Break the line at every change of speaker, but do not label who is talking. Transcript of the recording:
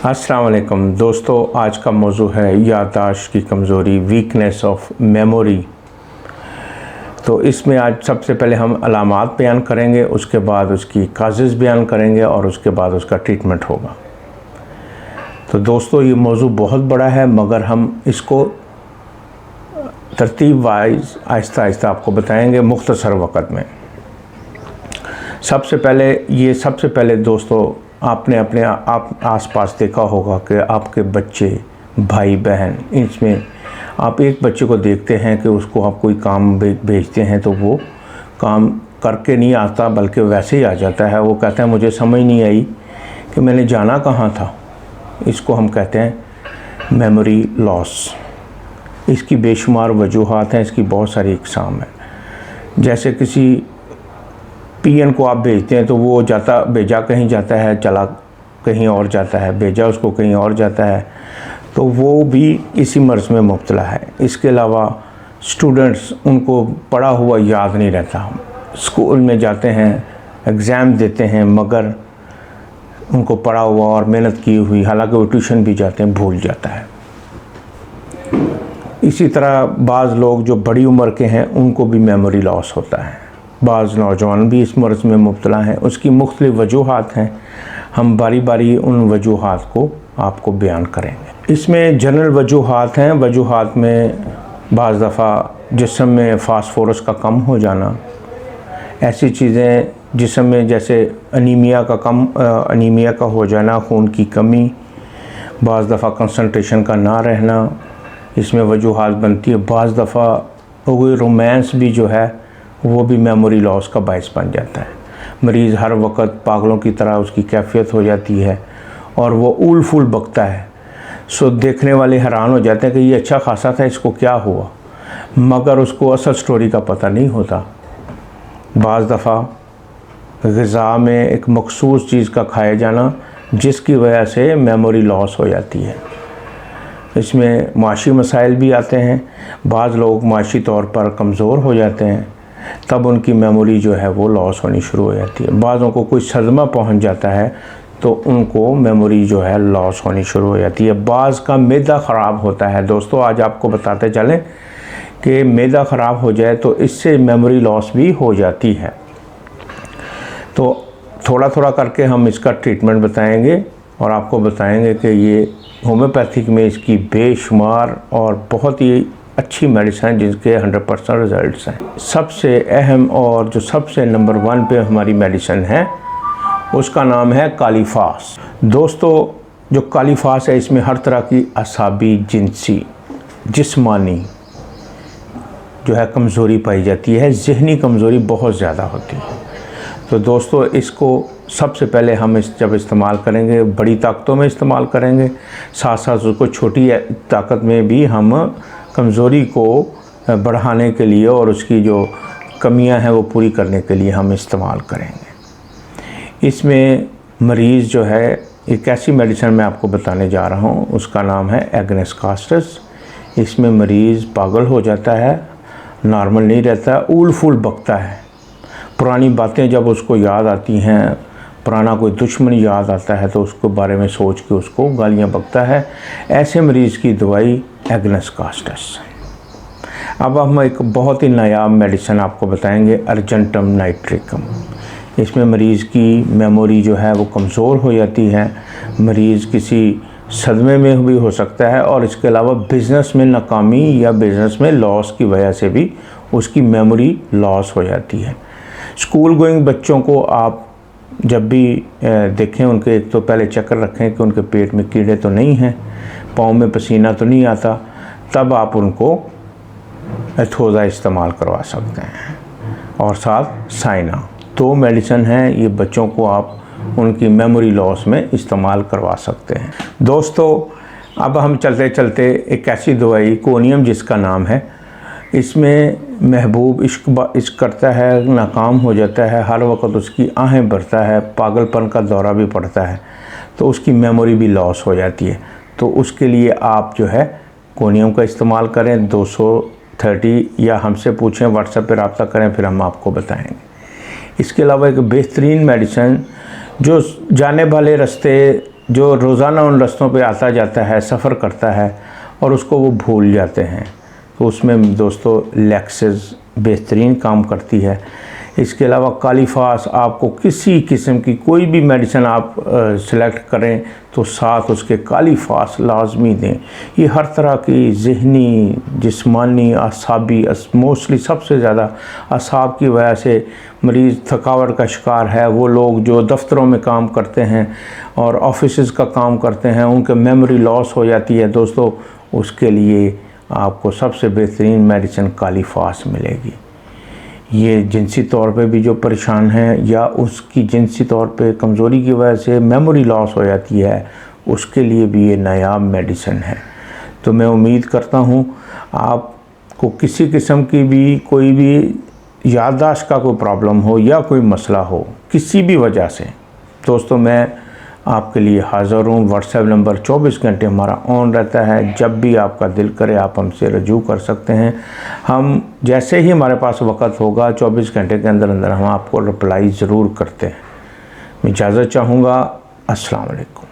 अस्सलाम वालेकुम दोस्तों, आज का मौजू है याददाश्त की कमज़ोरी, वीकनेस ऑफ मेमोरी। तो इसमें आज सबसे पहले हम अलामात बयान करेंगे, उसके बाद उसकी काजेज़ बयान करेंगे और उसके बाद उसका ट्रीटमेंट होगा। तो दोस्तों ये मौजू बहुत बड़ा है, मगर हम इसको तरतीब वाइज आहिस्ता आहिस्ता आपको बताएंगे मुख्तसर वक़्त में। सबसे पहले दोस्तों आपने अपने आप आसपास देखा होगा कि आपके बच्चे, भाई बहन, इसमें आप एक बच्चे को देखते हैं कि उसको आप कोई काम भेजते हैं तो वो काम करके नहीं आता, बल्कि वैसे ही आ जाता है। वो कहता है मुझे समझ नहीं आई कि मैंने जाना कहाँ था। इसको हम कहते हैं मेमोरी लॉस। इसकी बेशुमार वजूहात हैं, इसकी बहुत सारी इकसाम है। जैसे किसी पीएन को आप भेजते हैं तो वो भेजा कहीं जाता है, चला कहीं और जाता है, भेजा उसको कहीं और जाता है, तो वो भी इसी मर्ज़ में मुब्तला है। इसके अलावा स्टूडेंट्स, उनको पढ़ा हुआ याद नहीं रहता। स्कूल में जाते हैं, एग्ज़ाम देते हैं, मगर उनको पढ़ा हुआ और मेहनत की हुई, हालांकि वो ट्यूशन भी जाते हैं, भूल जाता है। इसी तरह बाज़ लोग जो बड़ी उम्र के हैं उनको भी मेमोरी लॉस होता है। बाज़ नौजवान भी इस मर्ज़ में मुब्तला हैं। उसकी मुख्तलिफ़ वजूहात हैं। हम बारी बारी उन वजूहात को आपको बयान करेंगे। इसमें जनरल वजूहात हैं। वजूहात में बाज़ दफ़ा जिस्म में फास्फोरस का कम हो जाना, ऐसी चीज़ें जिस्म में जैसे अनीमिया का हो जाना, खून की कमी, बाज़ दफ़ा कंसंट्रेशन का ना रहना, इसमें वजूहात बनती है। बाज़ दफ़ा कोई रोमांस भी जो है वो भी मेमोरी लॉस का बायस बन जाता है। मरीज़ हर वक्त पागलों की तरह उसकी कैफियत हो जाती है और वो ऊल फूल बकता है। सो देखने वाले हैरान हो जाते हैं कि ये अच्छा खासा था, इसको क्या हुआ, मगर उसको असल स्टोरी का पता नहीं होता। बाज़ दफ़ा ग़िज़ा में एक मखसूस चीज़ का खाया जाना जिसकी वजह से मेमोरी लॉस हो जाती है। इसमें माशी मसाइल भी आते हैं। बाज़ लोग माशी तौर पर कमज़ोर हो जाते हैं, तब उनकी मेमोरी जो है वो लॉस होनी शुरू हो जाती है। बाज़ों को कोई सदमा पहुंच जाता है तो उनको मेमोरी जो है लॉस होनी शुरू हो जाती है। बाज़ का मैदा ख़राब होता है। दोस्तों आज आपको बताते चलें कि मैदा ख़राब हो जाए तो इससे मेमोरी लॉस भी हो जाती है। तो थोड़ा थोड़ा करके हम इसका ट्रीटमेंट बताएंगे और आपको बताएंगे कि ये होम्योपैथिक में इसकी बेशुमार और बहुत ही अच्छी मेडिसिन जिनके 100% रिज़ल्ट्स हैं। सबसे अहम और जो सबसे नंबर 1 पे हमारी मेडिसिन है उसका नाम है कालीफास। दोस्तों जो कालीफास है इसमें हर तरह की असाबी, जिनसी, जिस्मानी जो है कमज़ोरी पाई जाती है। ज़हनी कमज़ोरी बहुत ज़्यादा होती है। तो दोस्तों इसको सबसे पहले हम जब इस्तेमाल करेंगे बड़ी ताकतों में इस्तेमाल करेंगे, साथ साथ उसको छोटी ताकत में भी हम कमज़ोरी को बढ़ाने के लिए और उसकी जो कमियां हैं वो पूरी करने के लिए हम इस्तेमाल करेंगे। इसमें मरीज़ जो है, एक ऐसी मेडिसिन मैं आपको बताने जा रहा हूँ, उसका नाम है एग्नेस कास्टस। इसमें मरीज़ पागल हो जाता है, नॉर्मल नहीं रहता, ऊल फूल बकता है। पुरानी बातें जब उसको याद आती हैं, पुराना कोई दुश्मन याद आता है तो उसको बारे में सोच के उसको गालियाँ बकता है। ऐसे मरीज़ की दवाई एग्नेस कास्टस। अब हम एक बहुत ही नायाब मेडिसिन आपको बताएंगे, अर्जेंटम नाइट्रिकम। इसमें मरीज़ की मेमोरी जो है वो कमज़ोर हो जाती है। मरीज़ किसी सदमे में भी हो सकता है और इसके अलावा बिज़नेस में नाकामी या बिज़नेस में लॉस की वजह से भी उसकी मेमोरी लॉस हो जाती है। स्कूल गोइंग बच्चों को आप जब भी देखें, उनके एक तो पहले चेक रखें कि उनके पेट में कीड़े तो नहीं हैं, पाँव में पसीना तो नहीं आता, तब आप उनको एथोज़ा इस्तेमाल करवा सकते हैं और साथ साइना। 2 मेडिसिन हैं, ये बच्चों को आप उनकी मेमोरी लॉस में इस्तेमाल करवा सकते हैं। दोस्तों अब हम चलते चलते एक ऐसी दवाई कोनियम जिसका नाम है, इसमें महबूब इश्क करता है, नाकाम हो जाता है, हर वक्त उसकी आहें भरता है, पागलपन का दौरा भी पड़ता है, तो उसकी मेमोरी भी लॉस हो जाती है। तो उसके लिए आप जो है कोनियम का इस्तेमाल करें 230, या हमसे पूछें, व्हाट्सएप पर रब्ता करें, फिर हम आपको बताएंगे। इसके अलावा एक बेहतरीन मेडिसिन जो जाने वाले रास्ते जो रोज़ाना उन रास्तों पे आता जाता है, सफ़र करता है और उसको वो भूल जाते हैं। तो उसमें दोस्तों लेक्सिस बेहतरीन काम करती है। इसके अलावा कालीफास, आपको किसी किस्म की कोई भी मेडिसिन आप सिलेक्ट करें तो साथ उसके कालीफास लाजमी दें। ये हर तरह की ज़हनी, जिस्मानी, आसाबी, मोस्टली सबसे ज़्यादा असाब की वजह से मरीज़ थकावट का शिकार है। वो लोग जो दफ्तरों में काम करते हैं और ऑफिसेज़ का काम करते हैं, उनके मेमोरी लॉस हो जाती है दोस्तों, उसके लिए आपको सबसे बेहतरीन मेडिसिन कालीफास मिलेगी। ये जिनसी तौर पे भी जो परेशान हैं या उसकी जिनसी तौर पे कमज़ोरी की वजह से मेमोरी लॉस हो जाती है, उसके लिए भी ये नायाब मेडिसिन है। तो मैं उम्मीद करता हूँ आपको किसी किस्म की भी कोई भी याददाश्त का कोई प्रॉब्लम हो या कोई मसला हो किसी भी वजह से, दोस्तों मैं आपके लिए हाज़िर हूँ। व्हाट्सएप नंबर 24 घंटे हमारा ऑन रहता है। जब भी आपका दिल करे आप हमसे रजू कर सकते हैं। हम जैसे ही हमारे पास वक़्त होगा 24 घंटे के अंदर अंदर हम आपको रिप्लाई ज़रूर करते हैं। मैं इजाज़त चाहूँगा। अस्सलाम वालेकुम।